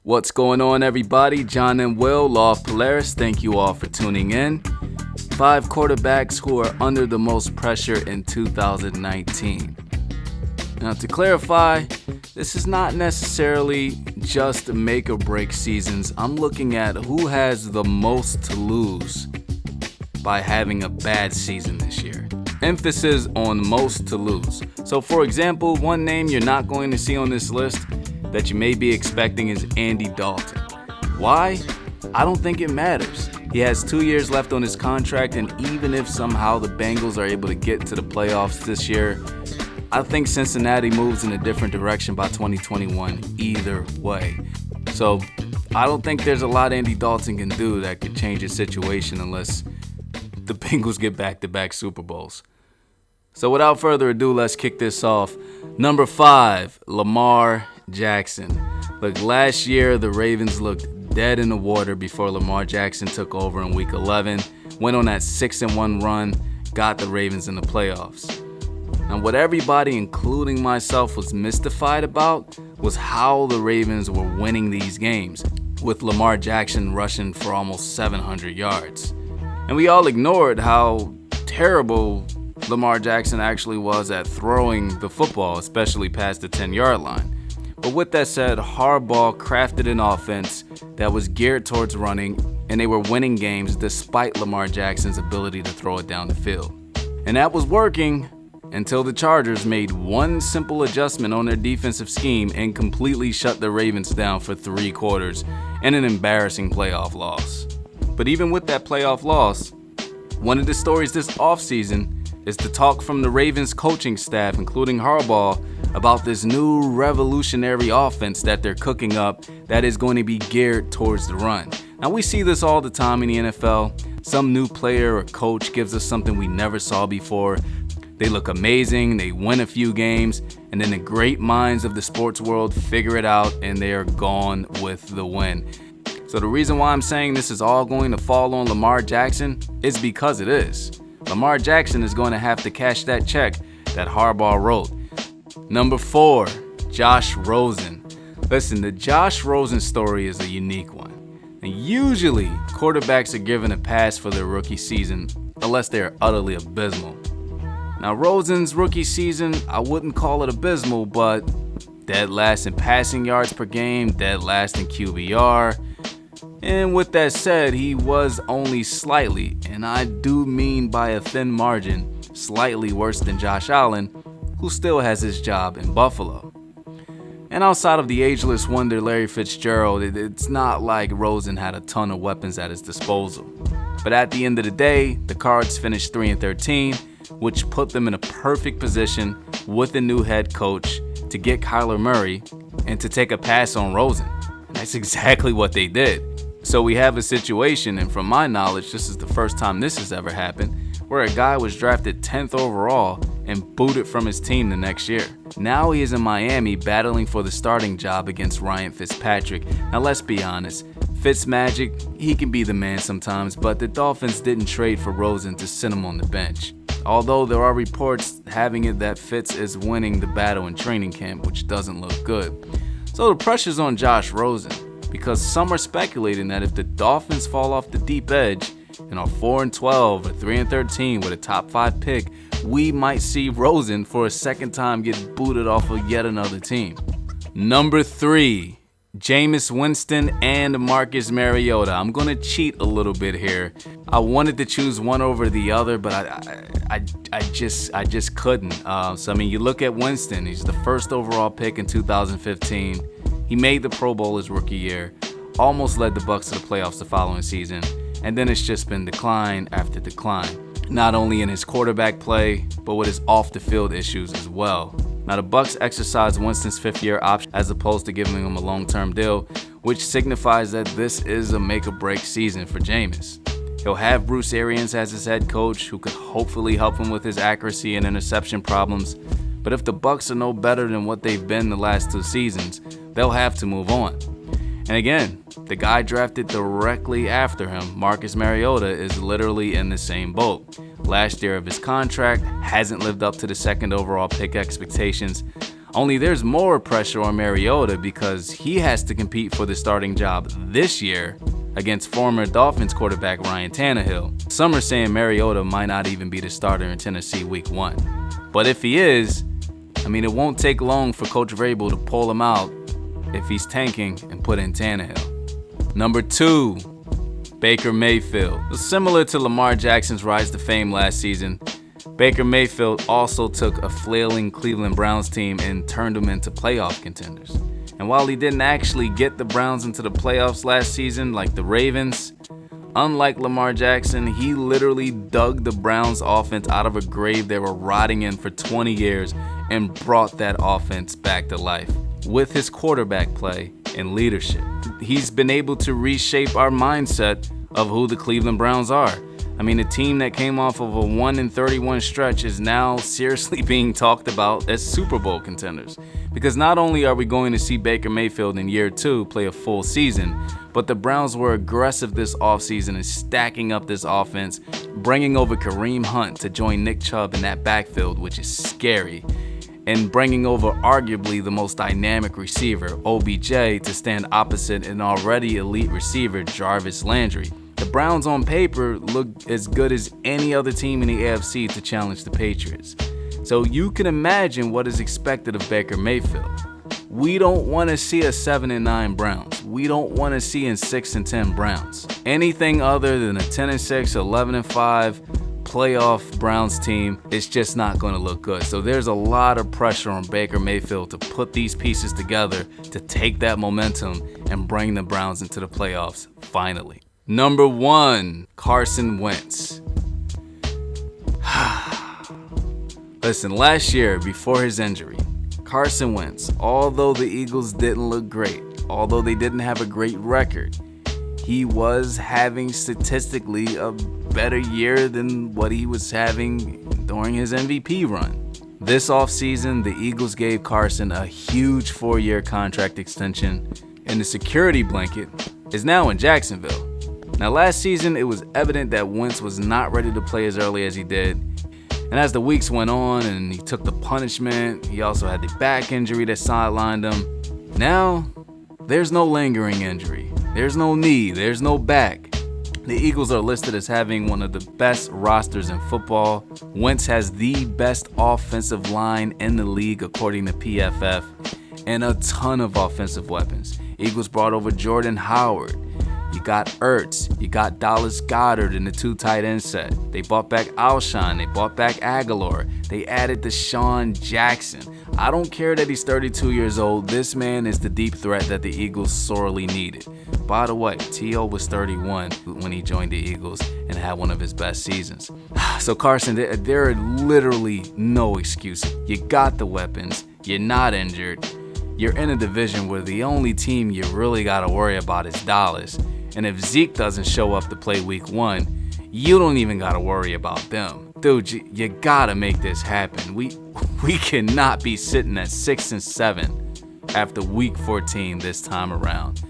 What's going on, everybody? John and Will, Law of Polaris, thank you all for tuning in. 5 quarterbacks who are under the most pressure in 2019. Now, to clarify, this is not necessarily just make or break seasons. I'm looking at who has the most to lose by having a bad season this year. Emphasis on most to lose. So, for example, one name you're not going to see on this list that you may be expecting is Andy Dalton. Why? I don't think it matters. He has 2 years left on his contract, and even if somehow the Bengals are able to get to the playoffs this year, I think Cincinnati moves in a different direction by 2021 either way. So I don't think there's a lot Andy Dalton can do that could change his situation unless the Bengals get back-to-back Super Bowls. So without further ado, let's kick this off. Number 5, Lamar Jackson. Look, last year the Ravens looked dead in the water before Lamar Jackson took over in Week 11, went on that 6-1 run, got the Ravens in the playoffs. And what everybody, including myself, was mystified about was how the Ravens were winning these games, with Lamar Jackson rushing for almost 700 yards. And we all ignored how terrible Lamar Jackson actually was at throwing the football, especially past the 10-yard line. But with that said, Harbaugh crafted an offense that was geared towards running, and they were winning games despite Lamar Jackson's ability to throw it down the field. And that was working until the Chargers made one simple adjustment on their defensive scheme and completely shut the Ravens down for 3 quarters in an embarrassing playoff loss. But even with that playoff loss, one of the stories this offseason is the talk from the Ravens coaching staff, including Harbaugh, about this new revolutionary offense that they're cooking up that is going to be geared towards the run. Now, we see this all the time in the NFL. Some new player or coach gives us something we never saw before. They look amazing, they win a few games, and then the great minds of the sports world figure it out and they are gone with the win. So the reason why I'm saying this is all going to fall on Lamar Jackson is because it is. Lamar Jackson is going to have to cash that check that Harbaugh wrote. Number 4, Josh Rosen. Listen, the Josh Rosen story is a unique one. And usually, quarterbacks are given a pass for their rookie season unless they're utterly abysmal. Now, Rosen's rookie season, I wouldn't call it abysmal, but dead last in passing yards per game, dead last in QBR. And with that said, he was only slightly, and I do mean by a thin margin, slightly worse than Josh Allen, who still has his job in Buffalo. And outside of the ageless wonder Larry Fitzgerald, it's not like Rosen had a ton of weapons at his disposal. But at the end of the day, the Cards finished 3-13, which put them in a perfect position with a new head coach to get Kyler Murray and to take a pass on Rosen. And that's exactly what they did. So we have a situation, and from my knowledge, this is the first time this has ever happened, where a guy was drafted 10th overall and booted from his team the next year. Now he is in Miami battling for the starting job against Ryan Fitzpatrick. Now let's be honest, Fitzmagic, he can be the man sometimes, but the Dolphins didn't trade for Rosen to sit him on the bench. Although there are reports having it that Fitz is winning the battle in training camp, which doesn't look good. So the pressure's on Josh Rosen, because some are speculating that if the Dolphins fall off the deep edge and are 4-12 or 3-13 with a top 5 pick, we might see Rosen for a second time get booted off of yet another team. Number 3, Jameis Winston and Marcus Mariota. I'm going to cheat a little bit here. I wanted to choose one over the other, but I just couldn't. So I mean, you look at Winston, he's the first overall pick in 2015. He made the Pro Bowl his rookie year, almost led the Bucs to the playoffs the following season, and then it's just been decline after decline, not only in his quarterback play, but with his off-the-field issues as well. Now, the Bucs exercised Winston's 5th-year option as opposed to giving him a long-term deal, which signifies that this is a make-or-break season for Jameis. He'll have Bruce Arians as his head coach, who could hopefully help him with his accuracy and interception problems. But if the Bucs are no better than what they've been the last 2 seasons, they'll have to move on. And again, the guy drafted directly after him, Marcus Mariota, is literally in the same boat. Last year of his contract, hasn't lived up to the 2nd overall pick expectations. Only there's more pressure on Mariota because he has to compete for the starting job this year against former Dolphins quarterback Ryan Tannehill. Some are saying Mariota might not even be the starter in Tennessee week 1. But if he is, it won't take long for Coach Vrabel to pull him out if he's tanking and put in Tannehill. Number 2, Baker Mayfield. Similar to Lamar Jackson's rise to fame last season, Baker Mayfield also took a flailing Cleveland Browns team and turned them into playoff contenders. And while he didn't actually get the Browns into the playoffs last season like the Ravens, unlike Lamar Jackson, he literally dug the Browns offense out of a grave they were rotting in for 20 years and brought that offense back to life with his quarterback play and leadership. He's been able to reshape our mindset of who the Cleveland Browns are. A team that came off of a 1-31 stretch is now seriously being talked about as Super Bowl contenders. Because not only are we going to see Baker Mayfield in year 2 play a full season, but the Browns were aggressive this offseason in stacking up this offense, bringing over Kareem Hunt to join Nick Chubb in that backfield, which is scary, and bringing over arguably the most dynamic receiver, OBJ, to stand opposite an already elite receiver, Jarvis Landry. The Browns on paper look as good as any other team in the AFC to challenge the Patriots. So you can imagine what is expected of Baker Mayfield. We don't want to see a 7-9 Browns. We don't want to see a 6-10 Browns. Anything other than a 10-6, 11-5 playoff Browns team is just not going to look good. So there's a lot of pressure on Baker Mayfield to put these pieces together to take that momentum and bring the Browns into the playoffs finally. Number 1, Carson Wentz. Listen, last year, before his injury, Carson Wentz, although the Eagles didn't look great, although they didn't have a great record, he was having statistically a better year than what he was having during his MVP run. This offseason, the Eagles gave Carson a huge 4-year contract extension, and the security blanket is now in Jacksonville. Now, last season, it was evident that Wentz was not ready to play as early as he did. And as the weeks went on and he took the punishment, he also had the back injury that sidelined him. Now, there's no lingering injury. There's no knee. There's no back. The Eagles are listed as having one of the best rosters in football. Wentz has the best offensive line in the league, according to PFF, and a ton of offensive weapons. Eagles brought over Jordan Howard. You got Ertz, you got Dallas Goedert in the 2 tight end set. They brought back Alshon, they brought back Aguilar. They added Deshaun Jackson. I don't care that he's 32 years old. This man is the deep threat that the Eagles sorely needed. By the way, T.O. was 31 when he joined the Eagles and had one of his best seasons. So Carson, there are literally no excuses. You got the weapons, you're not injured, you're in a division where the only team you really got to worry about is Dallas. And if Zeke doesn't show up to play week 1, you don't even got to worry about them. Dude, you got to make this happen. We cannot be sitting at 6-7 after week 14 this time around.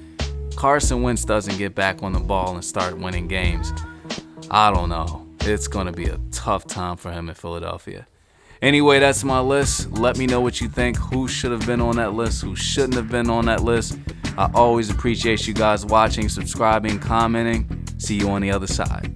Carson Wentz doesn't get back on the ball and start winning games. I don't know. It's going to be a tough time for him in Philadelphia. Anyway, that's my list. Let me know what you think. Who should have been on that list? Who shouldn't have been on that list? I always appreciate you guys watching, subscribing, commenting. See you on the other side.